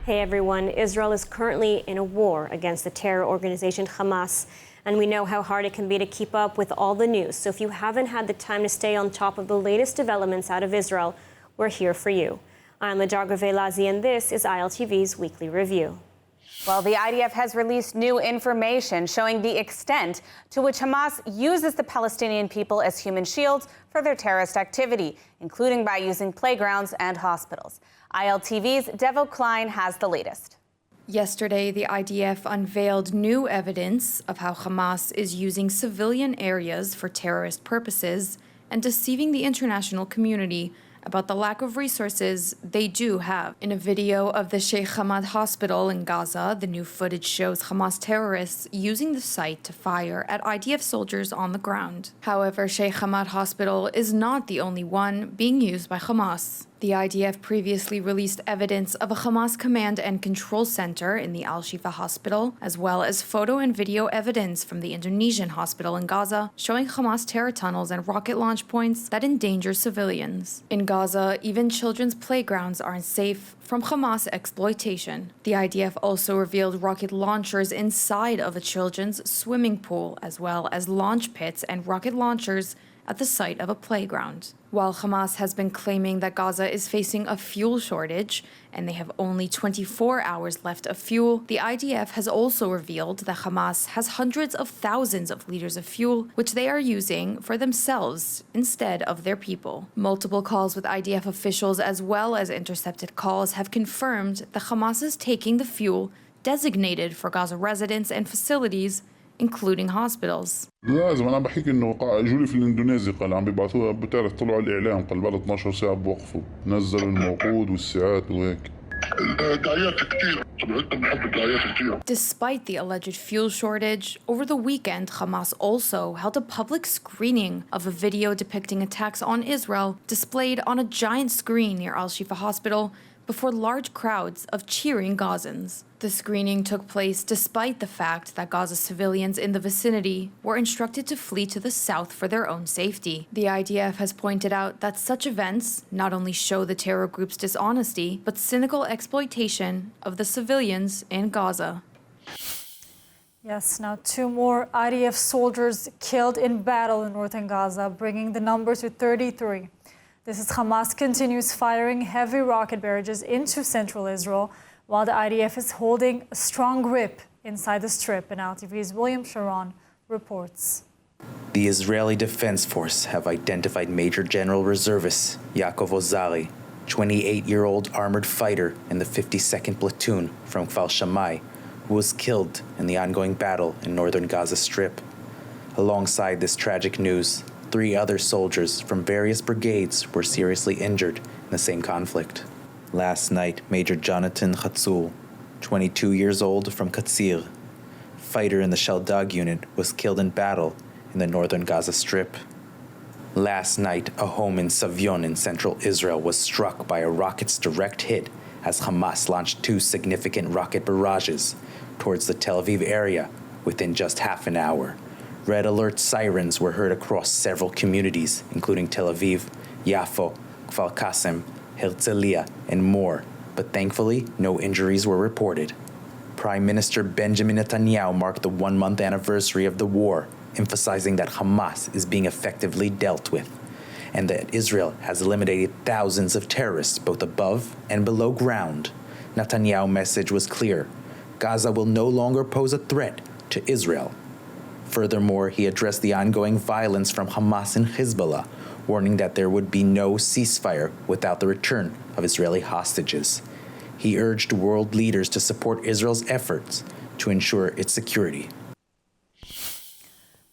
Hey everyone, Israel is currently in a war against the terror organization Hamas, and we know how hard it can be to keep up with all the news. So if you haven't had the time to stay on top of the latest developments out of Israel, we're here for you. I'm Lajar Gavelazi, and this is ILTV's Weekly Review. Well, the IDF has released new information showing the extent to which Hamas uses the Palestinian people as human shields for their terrorist activity, including by using playgrounds and hospitals. ILTV's Devo Klein has the latest. Yesterday, the IDF unveiled new evidence of how Hamas is using civilian areas for terrorist purposes and deceiving the international community about the lack of resources they do have. In a video of the Sheikh Hamad hospital in Gaza, the new footage shows Hamas terrorists using the site to fire at IDF soldiers on the ground. However, Sheikh Hamad hospital is not the only one being used by Hamas. The IDF previously released evidence of a Hamas command and control center in the Al-Shifa hospital, as well as photo and video evidence from the Indonesian hospital in Gaza, showing Hamas terror tunnels and rocket launch points that endanger civilians. In Gaza, even children's playgrounds aren't safe from Hamas exploitation. The IDF also revealed rocket launchers inside of a children's swimming pool, as well as launch pits and rocket launchers at the site of a playground. While Hamas has been claiming that Gaza is facing a fuel shortage and they have only 24 hours left of fuel, the IDF has also revealed that Hamas has hundreds of thousands of liters of fuel, which they are using for themselves instead of their people. Multiple calls with IDF officials as well as intercepted calls have confirmed that Hamas is taking the fuel designated for Gaza residents and facilities, including hospitals. لازم انا بحكي انه اجوا لي في الاندونيسي قال عم بيبعثوها بتعرف طلعوا الاعلام قال بعد 12 ساعه بوقفوا نزلوا الموقود والساعات وهيك. دعايات كثير بنحب الدعايات كثير. Despite the alleged fuel shortage, over the weekend Hamas also held a public screening of a video depicting attacks on Israel displayed on a giant screen near Al-Shifa hospital before large crowds of cheering Gazans. The screening took place despite the fact that Gaza civilians in the vicinity were instructed to flee to the south for their own safety. The IDF has pointed out that such events not only show the terror group's dishonesty, but cynical exploitation of the civilians in Gaza. Yes, now 2 more IDF soldiers killed in battle in northern Gaza, bringing the number to 33. This is Hamas continues firing heavy rocket barrages into central Israel, while the IDF is holding a strong grip inside the strip. And ILTV's William Sharon reports. The Israeli Defense Force have identified Major General Reservist Yaakov Ozari, 28-year-old armored fighter in the 52nd Platoon from Kfar Shammai, who was killed in the ongoing battle in northern Gaza Strip. Alongside this tragic news, 3 other soldiers from various brigades were seriously injured in the same conflict. Last night, Major Jonathan Chatzul, 22 years old from Katsir, fighter in the Sheldog unit, was killed in battle in the northern Gaza Strip. Last night, a home in Savyon in central Israel was struck by a rocket's direct hit as Hamas launched 2 significant rocket barrages towards the Tel Aviv area within just half an hour. Red alert sirens were heard across several communities, including Tel Aviv, Yafo, Kfar Kasem, Herzliya, and more, but thankfully, no injuries were reported. Prime Minister Benjamin Netanyahu marked the 1-month anniversary of the war, emphasizing that Hamas is being effectively dealt with, and that Israel has eliminated thousands of terrorists both above and below ground. Netanyahu's message was clear: Gaza will no longer pose a threat to Israel. Furthermore, he addressed the ongoing violence from Hamas and Hezbollah, warning that there would be no ceasefire without the return of Israeli hostages. He urged world leaders to support Israel's efforts to ensure its security.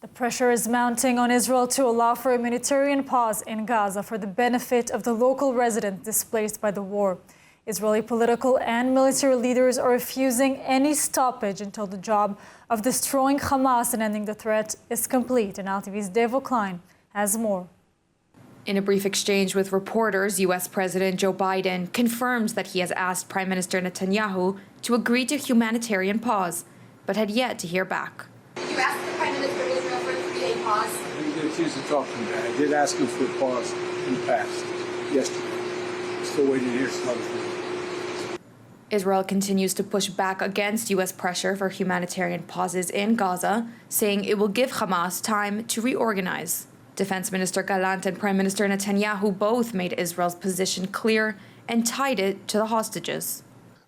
The pressure is mounting on Israel to allow for a humanitarian pause in Gaza for the benefit of the local residents displaced by the war. Israeli political and military leaders are refusing any stoppage until the job of destroying Hamas and ending the threat is complete. And ILTV's Devo Klein has more. In a brief exchange with reporters, U.S. President Joe Biden confirmed that he has asked Prime Minister Netanyahu to agree to a humanitarian pause, but had yet to hear back. Did you ask the Prime Minister of Israel for a 3-day pause? I didn't get a chance to talk to him. I did ask him for a pause in the past, yesterday. Still waiting to hear some other things. Israel continues to push back against U.S. pressure for humanitarian pauses in Gaza, saying it will give Hamas time to reorganize. Defense Minister Gallant and Prime Minister Netanyahu both made Israel's position clear and tied it to the hostages.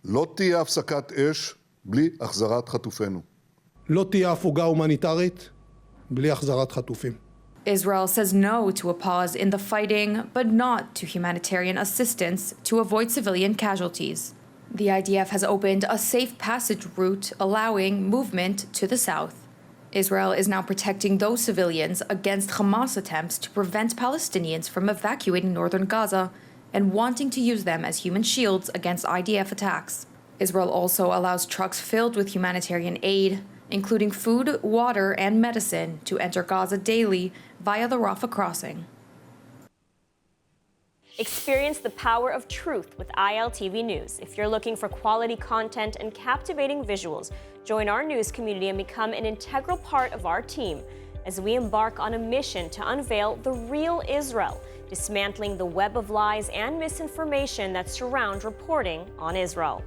לא תהיה הפסקת אש בלי החזרת חטופינו. לא תהיה הפוגה הומניטרית בלי החזרת חטופים. Israel says no to a pause in the fighting, but not to humanitarian assistance to avoid civilian casualties. The IDF has opened a safe passage route allowing movement to the south. Israel is now protecting those civilians against Hamas attempts to prevent Palestinians from evacuating northern Gaza and wanting to use them as human shields against IDF attacks. Israel also allows trucks filled with humanitarian aid, including food, water, and medicine, to enter Gaza daily via the Rafah crossing. Experience the power of truth with ILTV News. If you're looking for quality content and captivating visuals, join our news community and become an integral part of our team as we embark on a mission to unveil the real Israel, dismantling the web of lies and misinformation that surround reporting on Israel.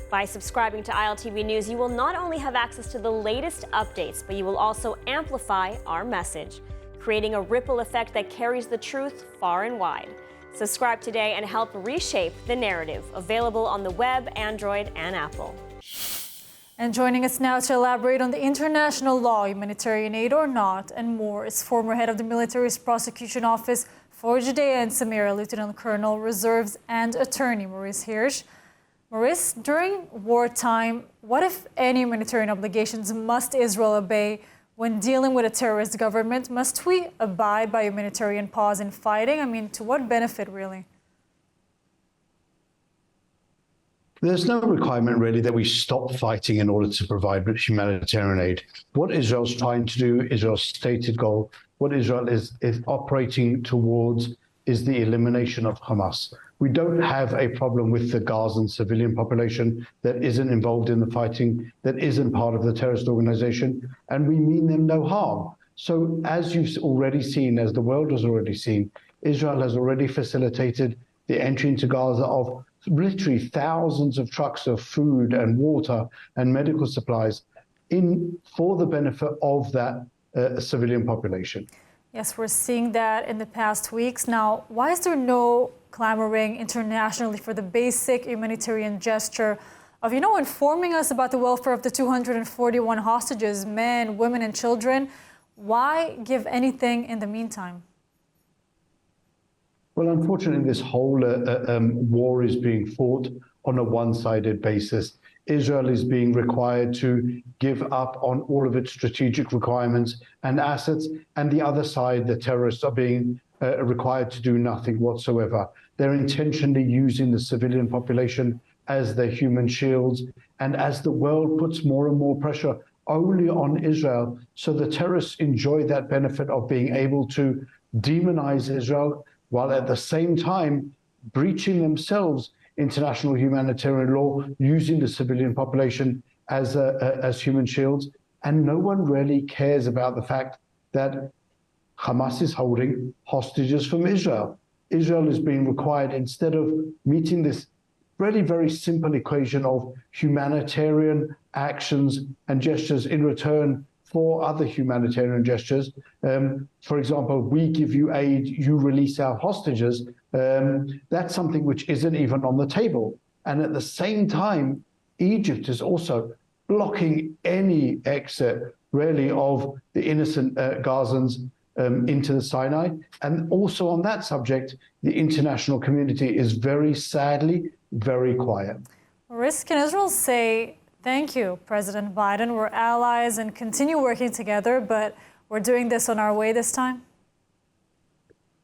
By subscribing to ILTV News, you will not only have access to the latest updates, but you will also amplify our message, creating a ripple effect that carries the truth far and wide. Subscribe today and help reshape the narrative. Available on the web, Android, and Apple. And joining us now to elaborate on the international law, humanitarian aid or not, and more is former head of the Military's Prosecution Office for Judea and Samaria, Lieutenant Colonel, Reserves, and Attorney Maurice Hirsch. Maurice, during wartime, what, if any, humanitarian obligations must Israel obey when dealing with a terrorist government? Must we abide by humanitarian pause in fighting? I mean, to what benefit, really? There's no requirement, really, that we stop fighting in order to provide humanitarian aid. What Israel's trying to do, Israel's stated goal, what Israel is operating towards is the elimination of Hamas. We don't have a problem with the Gazan civilian population that isn't involved in the fighting, that isn't part of the terrorist organization, and we mean them no harm. So as you've already seen, as the world has already seen, Israel has already facilitated the entry into Gaza of literally thousands of trucks of food and water and medical supplies for the benefit of that civilian population. Yes, we're seeing that in the past weeks. Now, why is there no clamoring internationally for the basic humanitarian gesture of, informing us about the welfare of the 241 hostages, men, women, and children? Why give anything in the meantime? Well, unfortunately, this whole war is being fought on a one-sided basis. Israel is being required to give up on all of its strategic requirements and assets, and the other side, the terrorists, are being required to do nothing whatsoever. They're intentionally using the civilian population as their human shields, and as the world puts more and more pressure only on Israel, so the terrorists enjoy that benefit of being able to demonize Israel, while at the same time breaching themselves international humanitarian law, using the civilian population as human shields. And no one really cares about the fact that Hamas is holding hostages from Israel. Israel is being required, instead of meeting this really very simple equation of humanitarian actions and gestures in return for other humanitarian gestures. For example, we give you aid, you release our hostages. That's something which isn't even on the table. And at the same time, Egypt is also blocking any exit, really, of the innocent Gazans into the Sinai. And also on that subject, the international community is very sadly very quiet. Maurice, can Israel say, thank you, President Biden, we're allies and continue working together, but we're doing this on our way this time?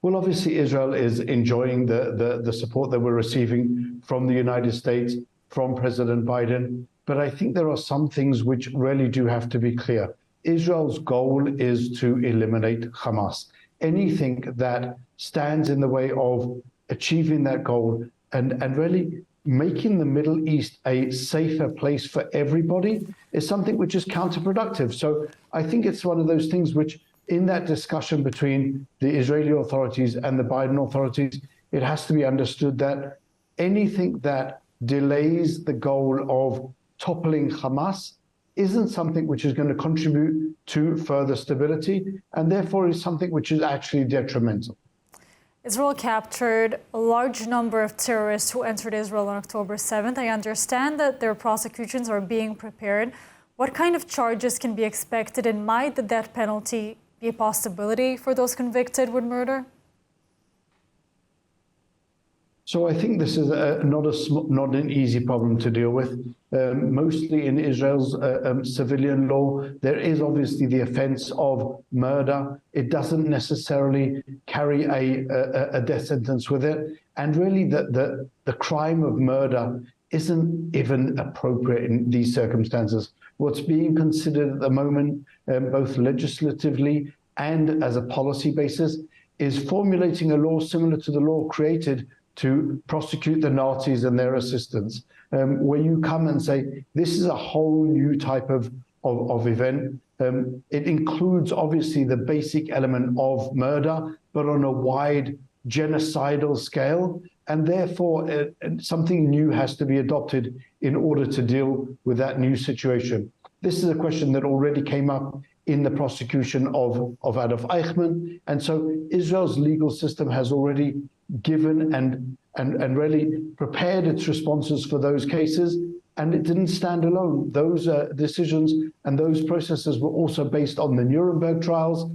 Well, obviously, Israel is enjoying the support that we're receiving from the United States, from President Biden. But I think there are some things which really do have to be clear. Israel's goal is to eliminate Hamas. Anything that stands in the way of achieving that goal and really making the Middle East a safer place for everybody is something which is counterproductive. So I think it's one of those things which, in that discussion between the Israeli authorities and the Biden authorities, it has to be understood that anything that delays the goal of toppling Hamas, isn't something which is going to contribute to further stability, and therefore is something which is actually detrimental. Israel captured a large number of terrorists who entered Israel on October 7th. I understand that their prosecutions are being prepared. What kind of charges can be expected, and might the death penalty be a possibility for those convicted with murder? So I think this is not an easy problem to deal with. Mostly in Israel's civilian law, there is obviously the offense of murder. It doesn't necessarily carry a death sentence with it. And really the crime of murder isn't even appropriate in these circumstances. What's being considered at the moment, both legislatively and as a policy basis, is formulating a law similar to the law created to prosecute the Nazis and their assistants, where you come and say, this is a whole new type of event. It includes, obviously, the basic element of murder, but on a wide genocidal scale. And therefore, something new has to be adopted in order to deal with that new situation. This is a question that already came up in the prosecution of Adolf Eichmann. And so Israel's legal system has already given and really prepared its responses for those cases. And it didn't stand alone. Those decisions and those processes were also based on the Nuremberg trials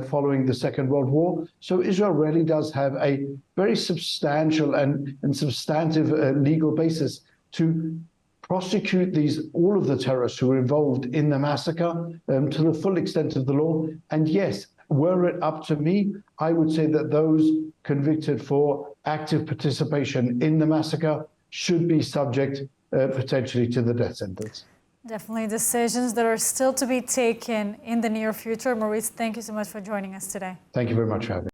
following the Second World War. So Israel really does have a very substantial and substantive legal basis to prosecute all of the terrorists who were involved in the massacre to the full extent of the law. And yes, were it up to me, I would say that those convicted for active participation in the massacre should be subject potentially to the death sentence. Definitely decisions that are still to be taken in the near future. Maurice, thank you so much for joining us today. Thank you very much for having me.